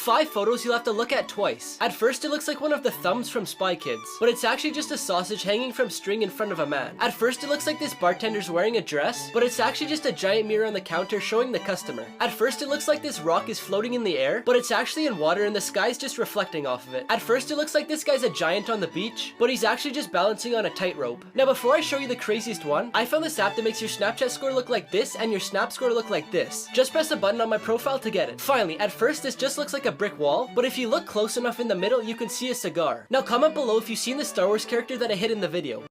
5 photos you'll have to look at twice. At first it looks like one of the thumbs from Spy Kids, but it's actually just a sausage hanging from string in front of a man. At first it looks like this bartender's wearing a dress, but it's actually just a giant mirror on the counter showing the customer. At first it looks like this rock is floating in the air, but it's actually in water and the sky's just reflecting off of it. At first it looks like this guy's a giant on the beach, but he's actually just balancing on a tightrope. Now before I show you the craziest one, I found this app that makes your Snapchat score look like this and your Snap score look like this. Just press a button on my profile to get it. Finally, at first this just looks like a brick wall, but if you look close enough in the middle you can see a cigar. Now comment below if you've seen the Star Wars character that I hid in the video.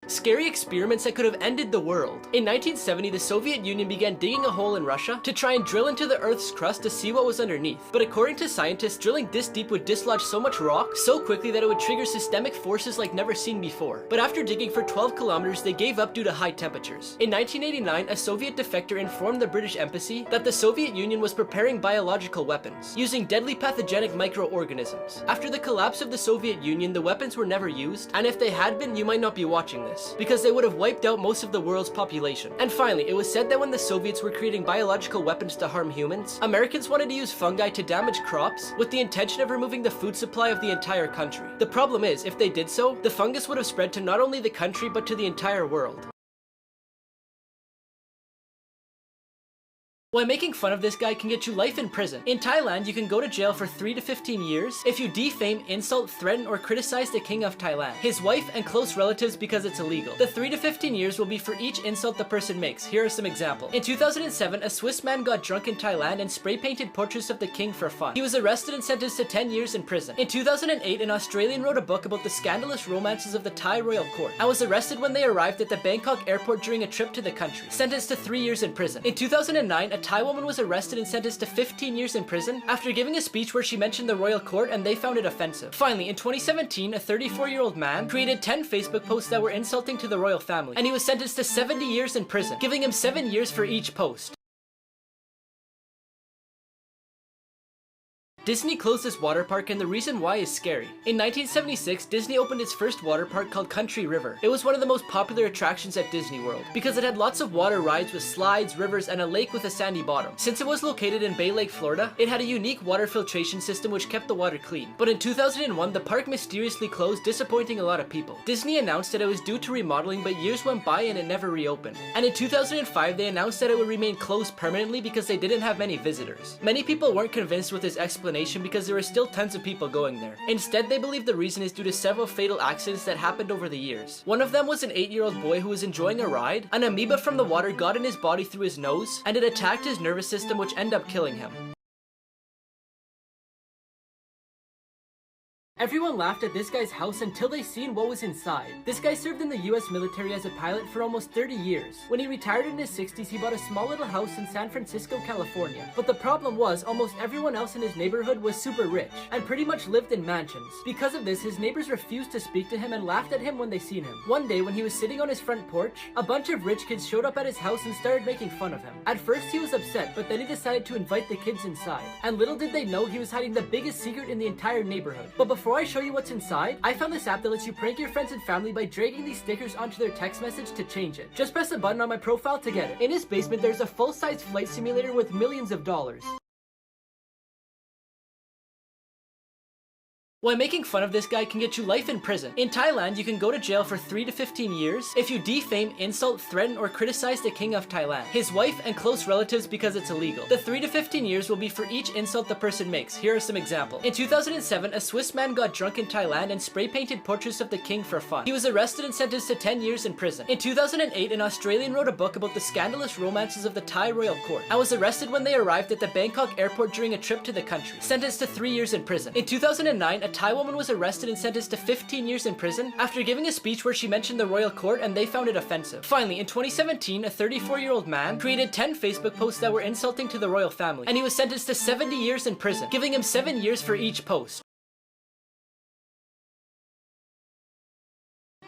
Scary experiments that could have ended the world. In 1970, the Soviet Union began digging a hole in Russia to try and drill into the Earth's crust to see what was underneath. But according to scientists, drilling this deep would dislodge so much rock so quickly that it would trigger systemic forces like never seen before. But after digging for 12 kilometers, they gave up due to high temperatures. In 1989, a Soviet defector informed the British embassy that the Soviet Union was preparing biological weapons, using deadly pathogenic microorganisms. After the collapse of the Soviet Union, the weapons were never used, and if they had been, you might not be watching this, because they would have wiped out most of the world's population. And finally, it was said that when the Soviets were creating biological weapons to harm humans, Americans wanted to use fungi to damage crops with the intention of removing the food supply of the entire country. The problem is, if they did so, the fungus would have spread to not only the country but to the entire world. Why making fun of this guy can get you life in prison. In Thailand, you can go to jail for 3 to 15 years if you defame, insult, threaten, or criticize the king of Thailand, his wife, and close relatives because it's illegal. The 3 to 15 years will be for each insult the person makes. Here are some examples. In 2007, a Swiss man got drunk in Thailand and spray painted portraits of the king for fun. He was arrested and sentenced to 10 years in prison. In 2008, an Australian wrote a book about the scandalous romances of the Thai royal court and was arrested when they arrived at the Bangkok airport during a trip to the country, sentenced to 3 years in prison. In 2009, a Thai woman was arrested and sentenced to 15 years in prison after giving a speech where she mentioned the royal court and they found it offensive. Finally, in 2017, a 34-year-old man created 10 Facebook posts that were insulting to the royal family, and he was sentenced to 70 years in prison, giving him 7 years for each post. Disney closed this water park and the reason why is scary. In 1976, Disney opened its first water park called Country River. It was one of the most popular attractions at Disney World because it had lots of water rides with slides, rivers, and a lake with a sandy bottom. Since it was located in Bay Lake, Florida, it had a unique water filtration system which kept the water clean. But in 2001, the park mysteriously closed, disappointing a lot of people. Disney announced that it was due to remodeling, but years went by and it never reopened. And in 2005, they announced that it would remain closed permanently because they didn't have many visitors. Many people weren't convinced with this explanation because there were still tons of people going there. Instead, they believe the reason is due to several fatal accidents that happened over the years. One of them was an 8-year-old boy who was enjoying a ride. An amoeba from the water got in his body through his nose, and it attacked his nervous system, which ended up killing him. Everyone laughed at this guy's house until they seen what was inside. This guy served in the US military as a pilot for almost 30 years. When he retired in his 60s, he bought a small little house in San Francisco, California. But the problem was, almost everyone else in his neighborhood was super rich and pretty much lived in mansions. Because of this, his neighbors refused to speak to him and laughed at him when they seen him. One day, when he was sitting on his front porch, a bunch of rich kids showed up at his house and started making fun of him. At first, he was upset, but then he decided to invite the kids inside. And little did they know he was hiding the biggest secret in the entire neighborhood. But before I show you what's inside, I found this app that lets you prank your friends and family by dragging these stickers onto their text message to change it. Just press a button on my profile to get it. In his basement, there's a full-size flight simulator with millions of dollars. Why making fun of this guy can get you life in prison. In Thailand, you can go to jail for 3 to 15 years if you defame, insult, threaten, or criticize the king of Thailand, his wife, and close relatives because it's illegal. The 3 to 15 years will be for each insult the person makes. Here are some examples. In 2007, a Swiss man got drunk in Thailand and spray painted portraits of the king for fun. He was arrested and sentenced to 10 years in prison. In 2008, an Australian wrote a book about the scandalous romances of the Thai royal court and was arrested when they arrived at the Bangkok airport during a trip to the country, sentenced to 3 years in prison. In 2009, a Thai woman was arrested and sentenced to 15 years in prison after giving a speech where she mentioned the royal court and they found it offensive. Finally, in 2017, a 34-year-old man created 10 Facebook posts that were insulting to the royal family, and he was sentenced to 70 years in prison, giving him 7 years for each post.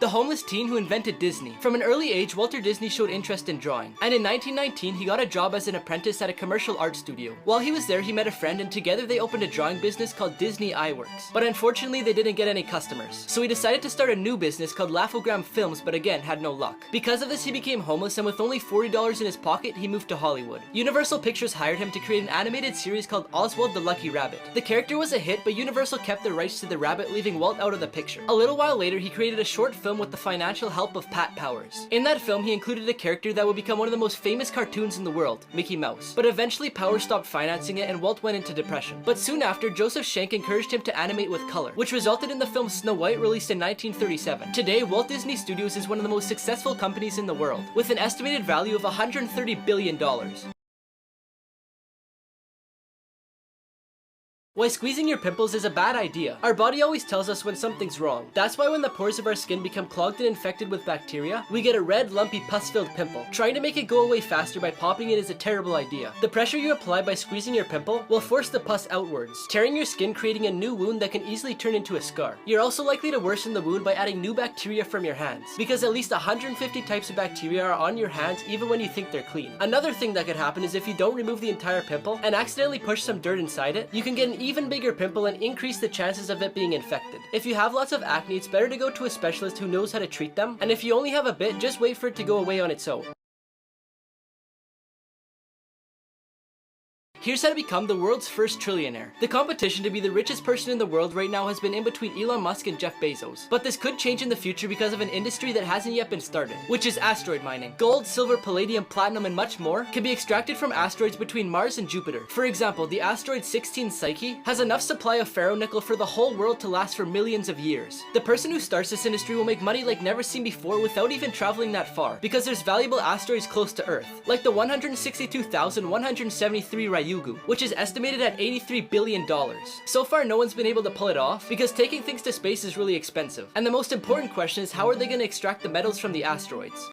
the homeless teen who invented Disney. From an early age, Walter Disney showed interest in drawing, and in 1919 he got a job as an apprentice at a commercial art studio. While he was there, he met a friend, and together they opened a drawing business called Disney Eyeworks. But unfortunately, they didn't get any customers, so he decided to start a new business called Laugh-O-Gram Films, but again had no luck. Because of this, he became homeless, and with only $40 in his pocket, he moved to Hollywood. Universal Pictures hired him to create an animated series called Oswald the Lucky Rabbit. The character was a hit, but Universal kept the rights to the rabbit, leaving Walt out of the picture. A little while later, he created a short film with the financial help of Pat Powers. In that film, he included a character that would become one of the most famous cartoons in the world, Mickey Mouse. But eventually, Powers stopped financing it, and Walt went into depression. But soon after, Joseph Schenck encouraged him to animate with color, which resulted in the film Snow White, released in 1937. Today, Walt Disney Studios is one of the most successful companies in the world, with an estimated value of $130 billion. Why squeezing your pimples is a bad idea. Our body always tells us when something's wrong. That's why when the pores of our skin become clogged and infected with bacteria, we get a red, lumpy, pus-filled pimple. Trying to make it go away faster by popping it is a terrible idea. The pressure you apply by squeezing your pimple will force the pus outwards, tearing your skin, creating a new wound that can easily turn into a scar. You're also likely to worsen the wound by adding new bacteria from your hands, because at least 150 types of bacteria are on your hands even when you think they're clean. Another thing that could happen is if you don't remove the entire pimple and accidentally push some dirt inside it, you can get an even bigger pimple and increase the chances of it being infected. If you have lots of acne, it's better to go to a specialist who knows how to treat them, and if you only have a bit, just wait for it to go away on its own. Here's how to become the world's first trillionaire. The competition to be the richest person in the world right now has been in between Elon Musk and Jeff Bezos. But this could change in the future because of an industry that hasn't yet been started, which is asteroid mining. Gold, silver, palladium, platinum, and much more can be extracted from asteroids between Mars and Jupiter. For example, the asteroid 16 Psyche has enough supply of ferronickel for the whole world to last for millions of years. The person who starts this industry will make money like never seen before without even traveling that far, because there's valuable asteroids close to Earth, like the 162,173 Ryugu, which is estimated at $83 billion. So far, no one's been able to pull it off because taking things to space is really expensive. And the most important question is, how are they going to extract the metals from the asteroids?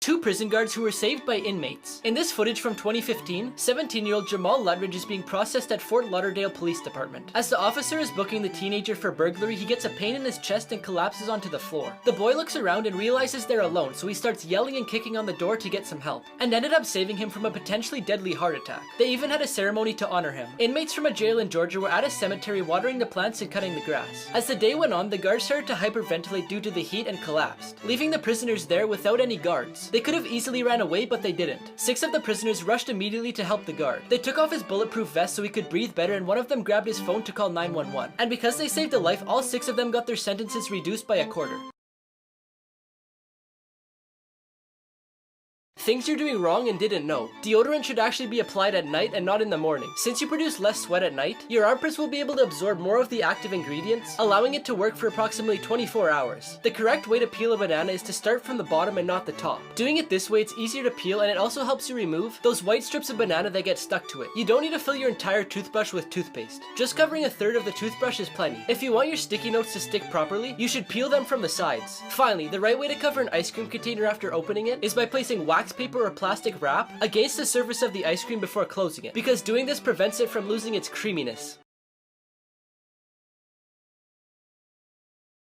Two prison guards who were saved by inmates. In this footage from 2015, 17-year-old Jamal Luttridge is being processed at Fort Lauderdale Police Department. As the officer is booking the teenager for burglary, he gets a pain in his chest and collapses onto the floor. The boy looks around and realizes they're alone, so he starts yelling and kicking on the door to get some help, and ended up saving him from a potentially deadly heart attack. They even had a ceremony to honor him. Inmates from a jail in Georgia were at a cemetery watering the plants and cutting the grass. As the day went on, the guards started to hyperventilate due to the heat and collapsed, leaving the prisoners there without any guards. They could have easily ran away, but they didn't. 6 of the prisoners rushed immediately to help the guard. They took off his bulletproof vest so he could breathe better, and one of them grabbed his phone to call 911. And because they saved a life, all 6 of them got their sentences reduced by a quarter. Things you're doing wrong and didn't know. Deodorant should actually be applied at night and not in the morning. Since you produce less sweat at night, your armpits will be able to absorb more of the active ingredients, allowing it to work for approximately 24 hours. The correct way to peel a banana is to start from the bottom and not the top. Doing it this way, it's easier to peel, and it also helps you remove those white strips of banana that get stuck to it. You don't need to fill your entire toothbrush with toothpaste. Just covering 1/3 of the toothbrush is plenty. If you want your sticky notes to stick properly, you should peel them from the sides. Finally, the right way to cover an ice cream container after opening it is by placing wax paper or plastic wrap against the surface of the ice cream before closing it, because doing this prevents it from losing its creaminess.